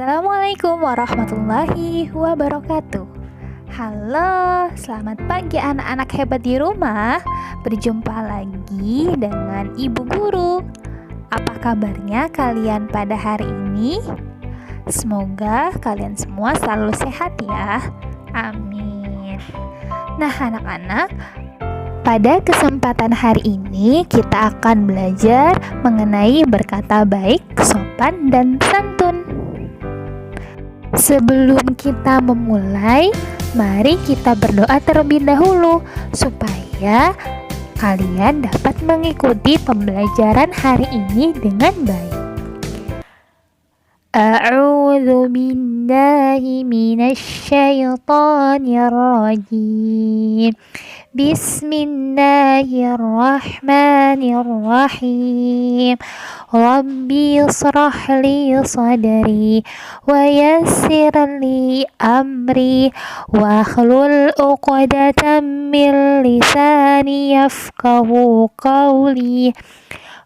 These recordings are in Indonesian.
Assalamualaikum warahmatullahi wabarakatuh. Halo, selamat pagi anak-anak hebat di rumah. Berjumpa lagi dengan Ibu Guru. Apa kabarnya kalian pada hari ini? Semoga kalian semua selalu sehat ya. Amin. Nah anak-anak, pada kesempatan hari ini kita akan belajar mengenai berkata baik, sopan, dan santun. Sebelum kita memulai, mari kita berdoa terlebih dahulu supaya kalian dapat mengikuti pembelajaran hari ini dengan baik. A'udzu billahi minasy syaithanir rajim. Bismillahirrahmanirrahim. Rabbi shrah li sadri wa yassir li amri wa hlul 'uqdatam min lisani yafqahu qawli.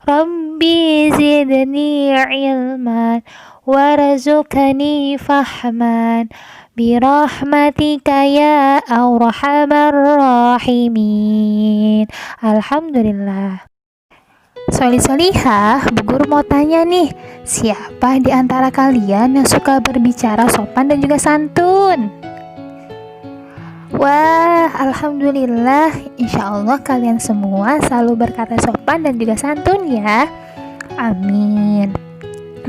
Rabbi zidni ilman warzuqni fahman birahmatika ya arhamar rahimin. Alhamdulillah. Solihah, Bu Guru mau tanya nih, siapa di antara kalian yang suka berbicara sopan dan juga santun? Wah, alhamdulillah, insya Allah kalian semua selalu berkata sopan dan juga santun ya. Amin.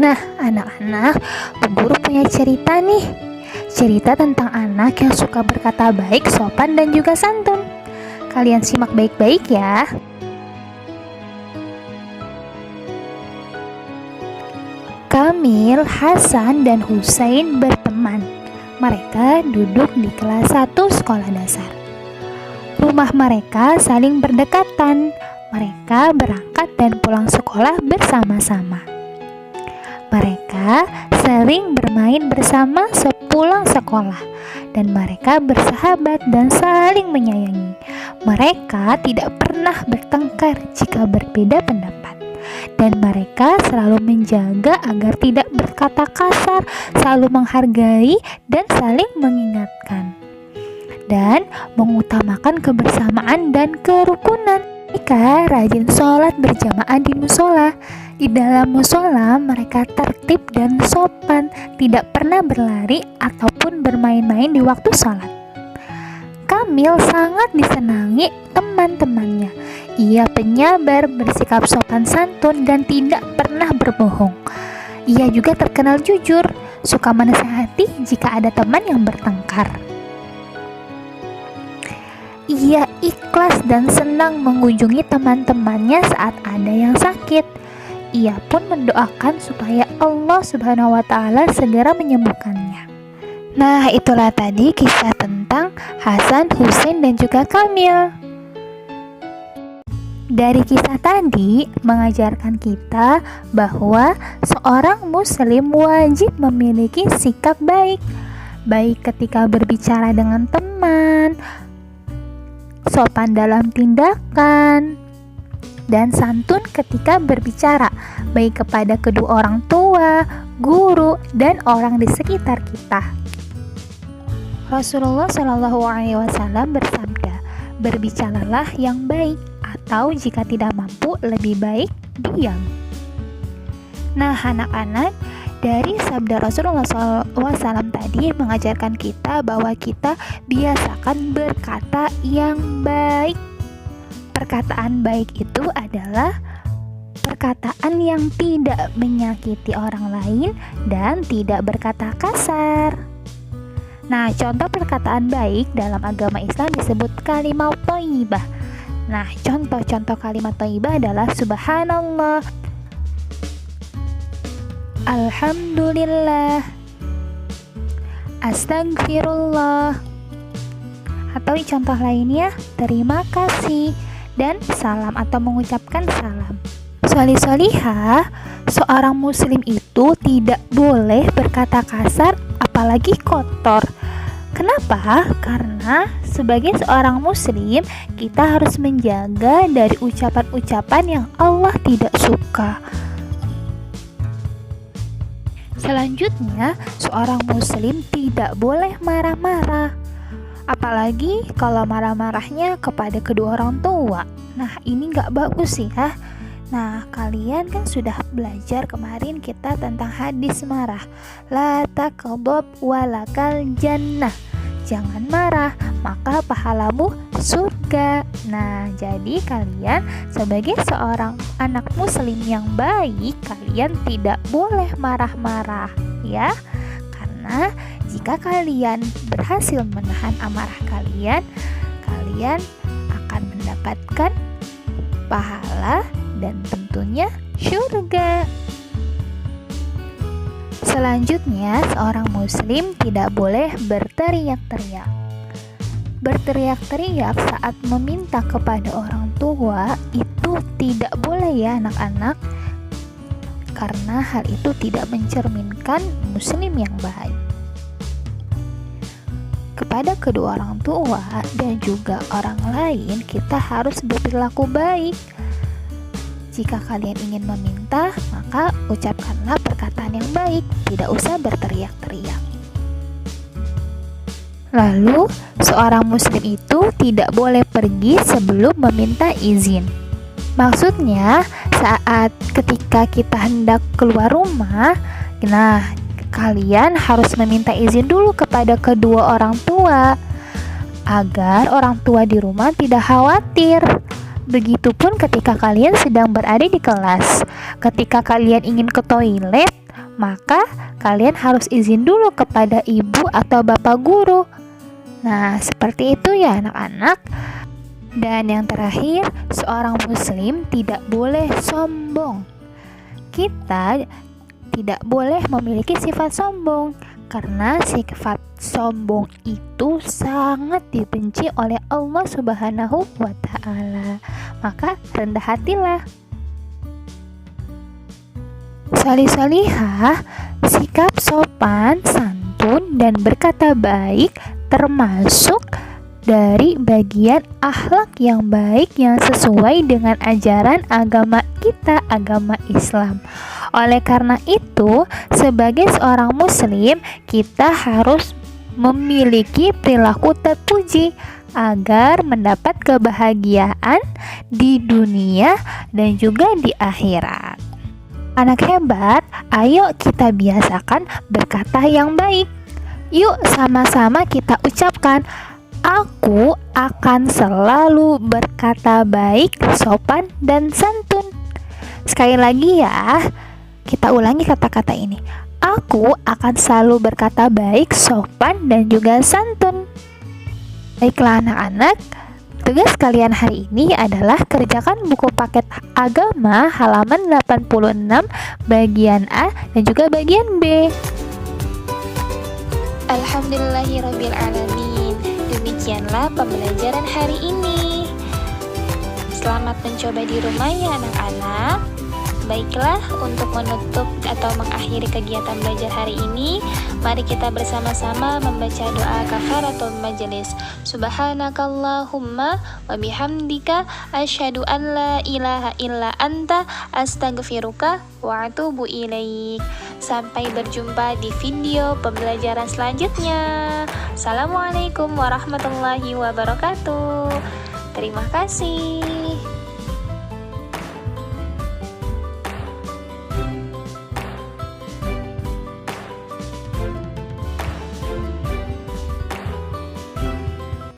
Nah, anak-anak, Bu Guru punya cerita nih. Cerita tentang anak yang suka berkata baik, sopan, dan juga santun. Kalian simak baik-baik ya. Kamil, Hasan, dan Husain berteman. Mereka duduk di kelas 1 sekolah dasar. Rumah mereka saling berdekatan. Mereka berangkat dan pulang sekolah bersama-sama. Mereka sering bermain bersama sepulang sekolah, dan mereka bersahabat dan saling menyayangi. Mereka tidak pernah bertengkar jika berbeda pendapat, dan mereka selalu menjaga agar tidak berkata kasar, selalu menghargai dan saling mengingatkan, dan mengutamakan kebersamaan dan kerukunan. Mereka rajin sholat berjamaah di musola. Di dalam musola mereka tertib dan sopan, tidak pernah berlari ataupun bermain-main di waktu sholat. Kamil sangat disenangi teman-temannya. Ia penyabar, bersikap sopan santun, dan tidak pernah berbohong. Ia juga terkenal jujur, suka menasihati jika ada teman yang bertengkar. Ia ikhlas dan senang mengunjungi teman-temannya saat ada yang sakit. Ia pun mendoakan supaya Allah Subhanahu wa Ta'ala segera menyembuhkannya. Nah, itulah tadi kisah tentang Hasan, Husain, dan juga Kamil. Dari kisah tadi mengajarkan kita bahwa seorang muslim wajib memiliki sikap baik, baik ketika berbicara dengan teman, sopan dalam tindakan, dan santun ketika berbicara, baik kepada kedua orang tua, guru, dan orang di sekitar kita. Rasulullah SAW bersabda, berbicaralah yang baik, atau jika tidak mampu lebih baik diam. Nah anak-anak, dari sabda Rasulullah SAW tadi mengajarkan kita bahwa kita biasakan berkata yang baik. Perkataan baik itu adalah perkataan yang tidak menyakiti orang lain dan tidak berkata kasar. Nah, contoh perkataan baik dalam agama Islam disebut kalimat thayyibah. Nah, contoh-contoh kalimat thayyibah adalah subhanallah, alhamdulillah, astagfirullah, atau contoh lainnya terima kasih dan salam atau mengucapkan salam. Solihah, seorang muslim itu tidak boleh berkata kasar apalagi kotor. Kenapa? Karena sebagai seorang muslim kita harus menjaga dari ucapan-ucapan yang Allah tidak suka. Selanjutnya, seorang muslim tidak boleh marah-marah. Apalagi kalau marah-marahnya kepada kedua orang tua. Nah, ini gak bagus ya. Nah, kalian kan sudah belajar kemarin kita tentang hadis marah. La taqdab walakal jannah. Jangan marah, maka pahalamu surga. Nah, jadi kalian sebagai seorang anak muslim yang baik, kalian tidak boleh marah-marah ya. Karena jika kalian berhasil menahan amarah kalian, kalian akan mendapatkan pahala dan tentunya surga. Selanjutnya, seorang muslim tidak boleh berteriak-teriak. Berteriak-teriak saat meminta kepada orang tua itu tidak boleh ya anak-anak, karena hal itu tidak mencerminkan muslim yang baik. Kepada kedua orang tua dan juga orang lain, kita harus berperilaku baik. Jika kalian ingin meminta, maka ucapkanlah perkataan yang baik, tidak usah berteriak-teriak. Lalu, seorang muslim itu tidak boleh pergi sebelum meminta izin. Maksudnya, saat ketika kita hendak keluar rumah, nah, kalian harus meminta izin dulu kepada kedua orang tua, agar orang tua di rumah tidak khawatir. Begitupun ketika kalian sedang berada di kelas. Ketika kalian ingin ke toilet, maka kalian harus izin dulu kepada ibu atau bapak guru. Nah, seperti itu ya anak-anak. Dan yang terakhir, seorang muslim tidak boleh sombong. Kita tidak boleh memiliki sifat sombong, karena sifat sombong itu sangat dibenci oleh Allah Subhanahu wa Ta'ala. Maka rendah hatilah. Salih-salihah, sikap sopan, santun, dan berkata baik termasuk dari bagian akhlak yang baik yang sesuai dengan ajaran agama kita, agama Islam. Oleh karena itu, sebagai seorang muslim, kita harus memiliki perilaku terpuji agar mendapat kebahagiaan di dunia dan juga di akhirat. Anak hebat, ayo kita biasakan berkata yang baik. Yuk sama-sama kita ucapkan, aku akan selalu berkata baik, sopan, dan santun. Sekali lagi ya, kita ulangi kata-kata ini. Aku akan selalu berkata baik, sopan, dan juga santun. Baiklah anak-anak, tugas kalian hari ini adalah kerjakan buku paket agama halaman 86 bagian A dan juga bagian B. Alhamdulillahirrabbilalamin. Demikianlah pembelajaran hari ini. Selamat mencoba di rumah ya anak-anak. Baiklah, untuk menutup atau mengakhiri kegiatan belajar hari ini, mari kita bersama-sama membaca doa kafaratul majelis. Subhanakallahumma wa bihamdika asyhadu an la ilaha illa anta astaghfiruka wa atubu ilaik. Sampai berjumpa di video pembelajaran selanjutnya. Assalamualaikum warahmatullahi wabarakatuh. Terima kasih.